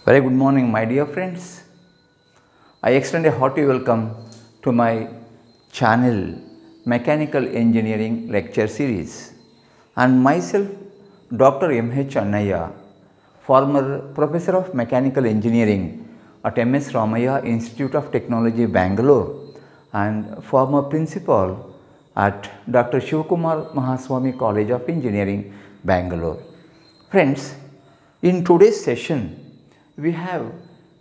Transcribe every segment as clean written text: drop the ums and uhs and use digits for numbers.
Very good morning, my dear friends. I extend a hearty welcome to my channel Mechanical Engineering Lecture Series and myself Dr. M.H. Annaya, former Professor of Mechanical Engineering at M.S. Ramaya Institute of Technology, Bangalore and former Principal at Dr. Shivakumar Mahaswamy College of Engineering, Bangalore. Friends, in today's session, we have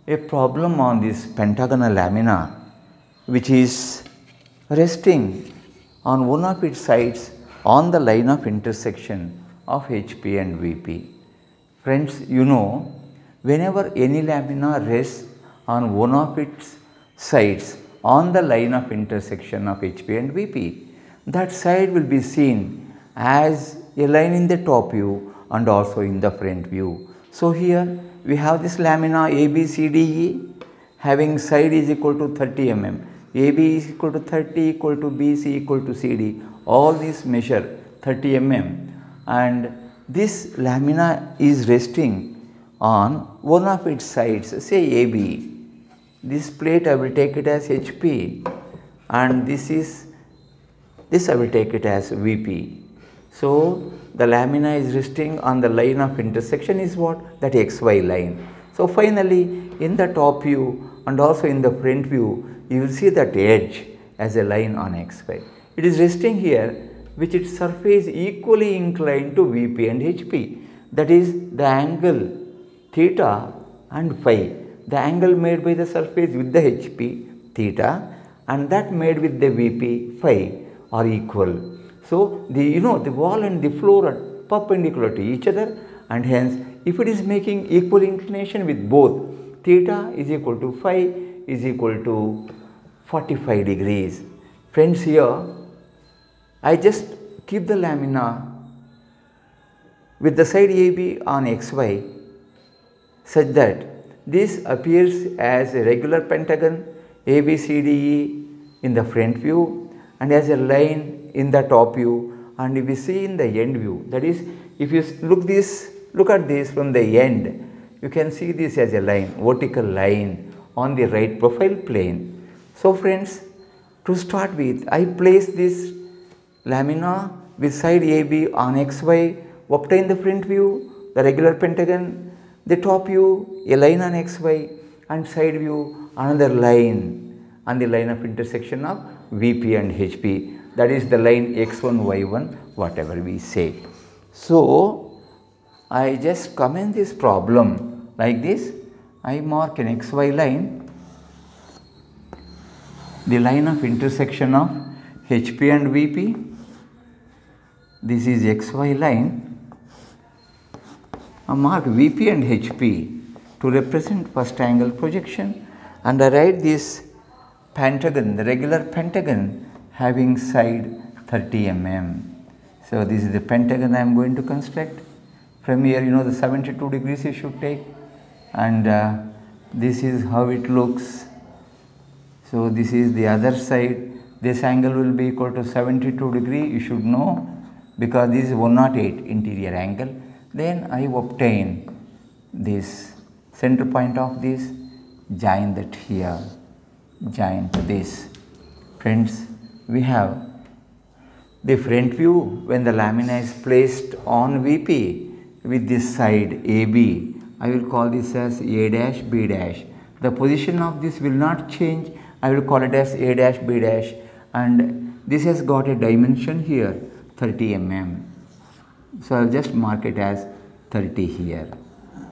a problem on this pentagonal lamina which is resting on one of its sides on the line of intersection of HP and VP. Friends, you know, whenever any lamina rests on one of its sides on the line of intersection of HP and VP, that side will be seen as a line in the top view and also in the front view. So here we have this lamina ABCDE having side is equal to 30 mm, AB is equal to 30 equal to BC equal to CD, all these measure 30 mm, and this lamina is resting on one of its sides, say AB. This plate I will take it as HP and this I will take it as VP. So the lamina is resting on the line of intersection is what? That XY line. So finally in the top view and also in the front view, you will see that edge as a line on XY. It is resting here which its surface equally inclined to VP and HP. That is the angle theta and phi. The angle made by the surface with the HP theta and that made with the VP phi are equal. So, the wall and the floor are perpendicular to each other, and hence if it is making equal inclination with both, theta is equal to phi is equal to 45 degrees. Friends, here I just keep the lamina with the side AB on XY such that this appears as a regular pentagon ABCDE in the front view and as a line in the top view, and if we see in the end view, that is, if you look at this from the end, you can see this as a line, vertical line on the right profile plane. So friends, to start with, I place this lamina with side AB on XY, obtain the front view, the regular pentagon, the top view, a line on XY, and side view, another line on the line of intersection of VP and HP. That is the line X1, Y1, whatever we say. So, I just comment this problem like this. I mark an XY line, the line of intersection of HP and VP. This is XY line. I mark VP and HP to represent first angle projection, and I write this pentagon, the regular pentagon having side 30 mm. So this is the pentagon I am going to construct. From here, the 72 degrees you should take, and this is how it looks. So this is the other side. This angle will be equal to 72 degree, you should know, because this is 108 interior angle. Then I obtain this center point of this, join that here, join to this. Friends, we have the front view when the lamina is placed on VP with this side AB. I will call this as A dash B dash. The position of this will not change. I will call it as A dash B dash, and this has got a dimension here 30 mm. So I will just mark it as 30 here,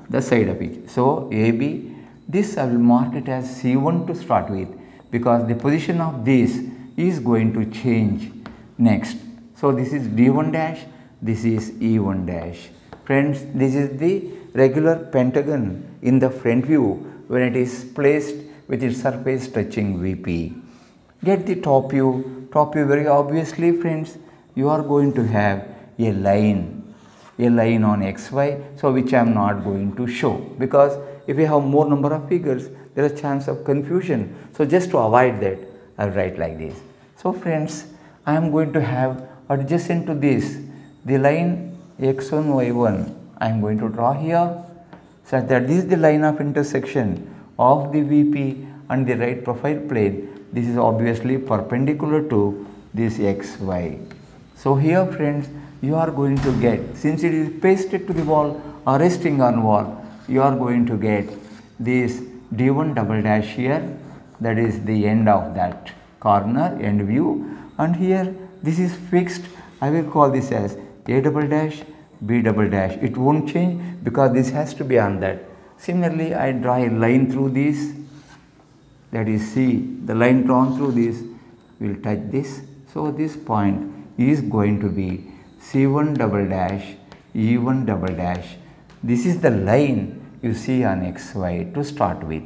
the side of it. So AB, this I will mark it as C1 to start with, because the position of this is going to change next. So this is D1 dash, this is E1 dash. Friends, this is the regular pentagon in the front view when it is placed with its surface touching VP. Get the top view. Top view, very obviously friends, you are going to have a line on XY, so which I am not going to show, because if you have more number of figures, there is a chance of confusion. So just to avoid that, I will write like this. So friends, I am going to have adjacent to this the line X1, Y1 I am going to draw here. such that this is the line of intersection of the VP and the right profile plane. This is obviously perpendicular to this XY. So here friends, you are going to get, since it is pasted to the wall or resting on wall, you are going to get this D1 double dash here, that is the end of that corner, end view, and here this is fixed. I will call this as A double dash, B double dash. It won't change because this has to be on that. Similarly, I draw a line through this, that is C. The line drawn through this will touch this. So this point is going to be C1 double dash, E1 double dash. This is the line you see on XY to start with.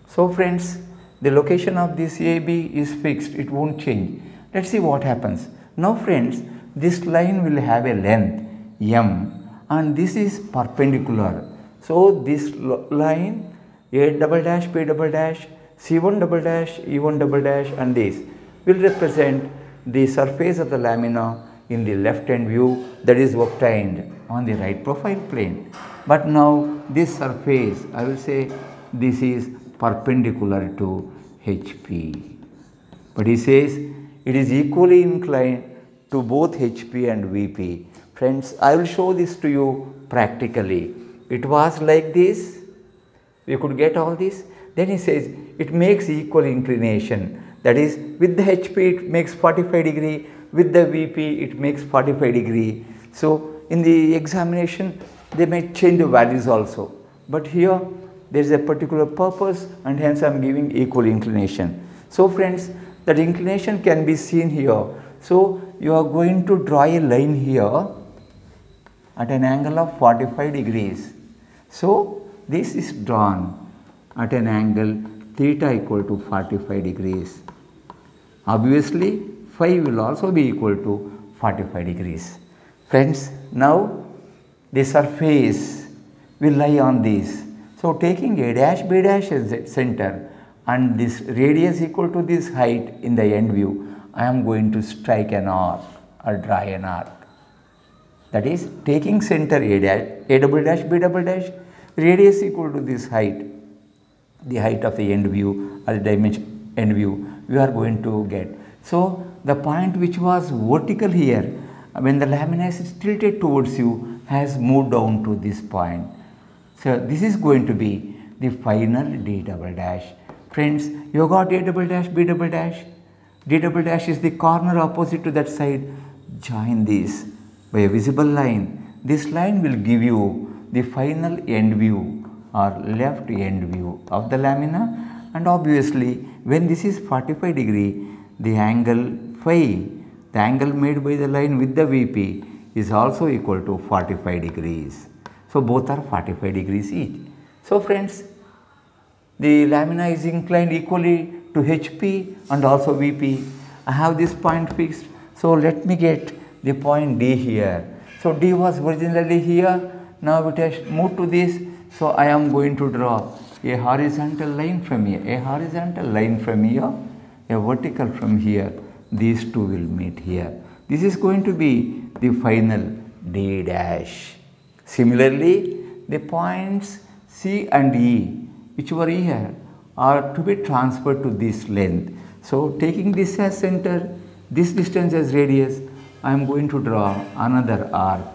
So friends, the location of this AB is fixed, it won't change. Let's see what happens. Now friends, this line will have a length M and this is perpendicular. So this line A double dash, B double dash, C1 double dash, E1 double dash and this will represent the surface of the lamina in the left hand view that is obtained on the right profile plane. But now this surface, I will say this is perpendicular to HP. But he says it is equally inclined to both HP and VP. Friends, I will show this to you practically. It was like this, we could get all this. Then he says it makes equal inclination, that is with the HP it makes 45 degree, with the VP it makes 45 degree. So in the examination they may change the values also, but here there is a particular purpose and hence I am giving equal inclination. So friends, that inclination can be seen here. So you are going to draw a line here at an angle of 45 degrees. So this is drawn at an angle theta equal to 45 degrees. Obviously phi will also be equal to 45 degrees. Friends, now the surface will lie on this. So taking A dash, B dash as the center and this radius equal to this height in the end view, I am going to strike an arc or draw an arc. That is taking center A dash, A double dash, B double dash, radius equal to this height, the height of the end view or the dimension end view, we are going to get. So the point which was vertical here, when the lamina is tilted towards you, has moved down to this point. So this is going to be the final D double dash. Friends, you got A double dash, B double dash. D double dash is the corner opposite to that side. Join this by a visible line. This line will give you the final end view or left end view of the lamina, and obviously when this is 45 degree, the angle phi, the angle made by the line with the VP, is also equal to 45 degrees. So both are 45 degrees each. So friends, the lamina is inclined equally to HP and also VP. I have this point fixed. So let me get the point D here. So D was originally here. Now it has moved to this. So I am going to draw a horizontal line from here, a horizontal line from here, a vertical from here. These two will meet here. This is going to be the final D dash. Similarly, the points C and E, which were here, are to be transferred to this length. So taking this as center, this distance as radius, I am going to draw another arc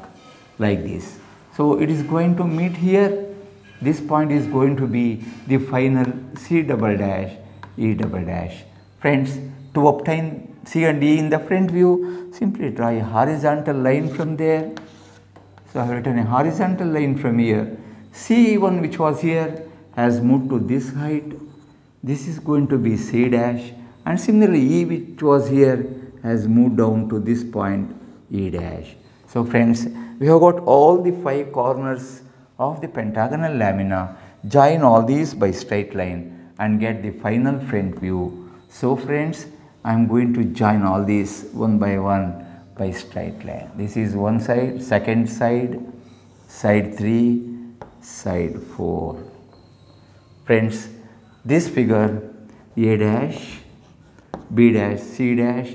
like this. So it is going to meet here. This point is going to be the final C double dash, E double dash. Friends, to obtain C and E in the front view, simply draw a horizontal line from there. So I have written a horizontal line from here. C1 which was here has moved to this height. This is going to be C dash, and similarly E which was here has moved down to this point, E dash. So friends, we have got all the 5 corners of the pentagonal lamina. Join all these by straight line and get the final front view. So friends, I am going to join all these one by one by straight line. This is one side, second side, side 3, side 4. Friends, this figure A dash, B dash, C dash,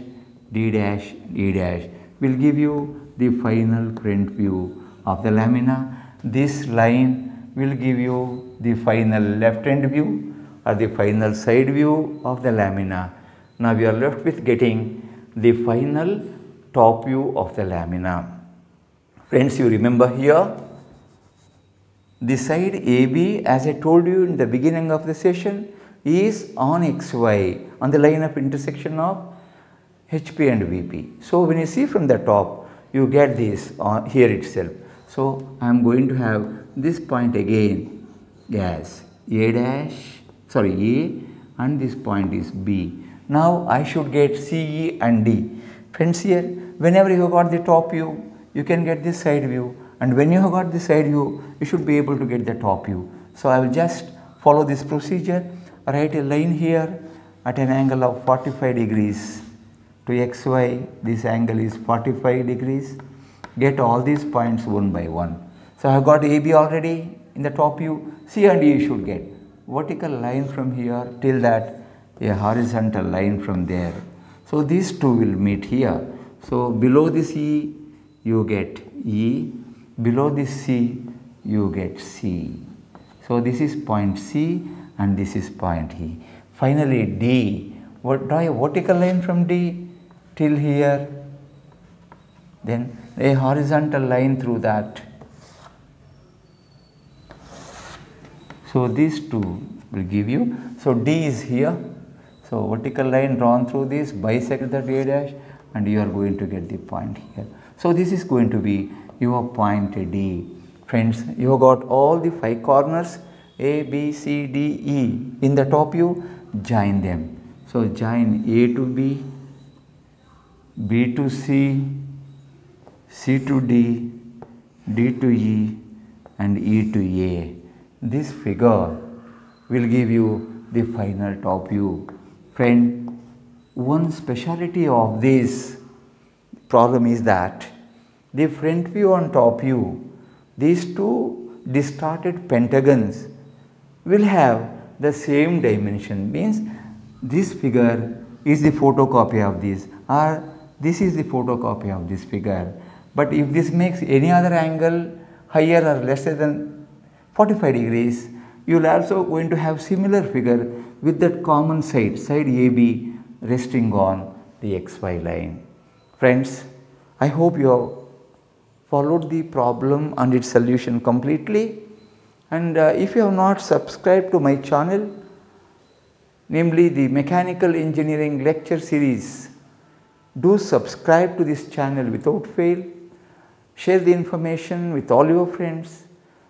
D dash, E dash will give you the final front view of the lamina. This line will give you the final left end view or the final side view of the lamina. Now we are left with getting the final top view of the lamina. Friends, you remember here, the side AB, as I told you in the beginning of the session, is on XY, on the line of intersection of HP and VP. So when you see from the top, you get this here itself. So I am going to have this point again as A, and this point is B. Now I should get CE and D. Friends, here whenever you have got the top view, you can get this side view, and when you have got the side view, you should be able to get the top view. So I will just follow this procedure, write a line here at an angle of 45 degrees to XY. This angle is 45 degrees. Get all these points one by one. So I have got AB already in the top view. C and E you should get. Vertical line from here till that, a horizontal line from there. So these two will meet here. So below this E you get E, below this C you get C. So this is point C and this is point E. Finally D, draw a vertical line from D till here, then a horizontal line through that. So these two will give you, so D is here, so vertical line drawn through this, bisect that A dash, and you are going to get the point here. So this is going to be your point D. Friends, you have got all the 5 corners A, B, C, D, E in the top view. Join them. So join A to B, B to C, C to D, D to E, and E to A. This figure will give you the final top view. Friend, one speciality of this problem is that the front view and top view, these two distorted pentagons will have the same dimension, means this figure is the photocopy of this, or this is the photocopy of this figure. But if this makes any other angle higher or lesser than 45 degrees, you will also going to have similar figure with that common side AB resting on the XY line. Friends, I hope you have followed the problem and its solution completely. And if you have not subscribed to my channel, namely the Mechanical Engineering Lecture Series, do subscribe to this channel without fail. Share the information with all your friends,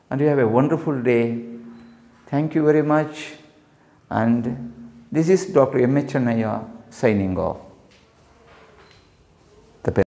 and you have a wonderful day. Thank you very much. And this is Dr. M. H. Chennaiah signing off.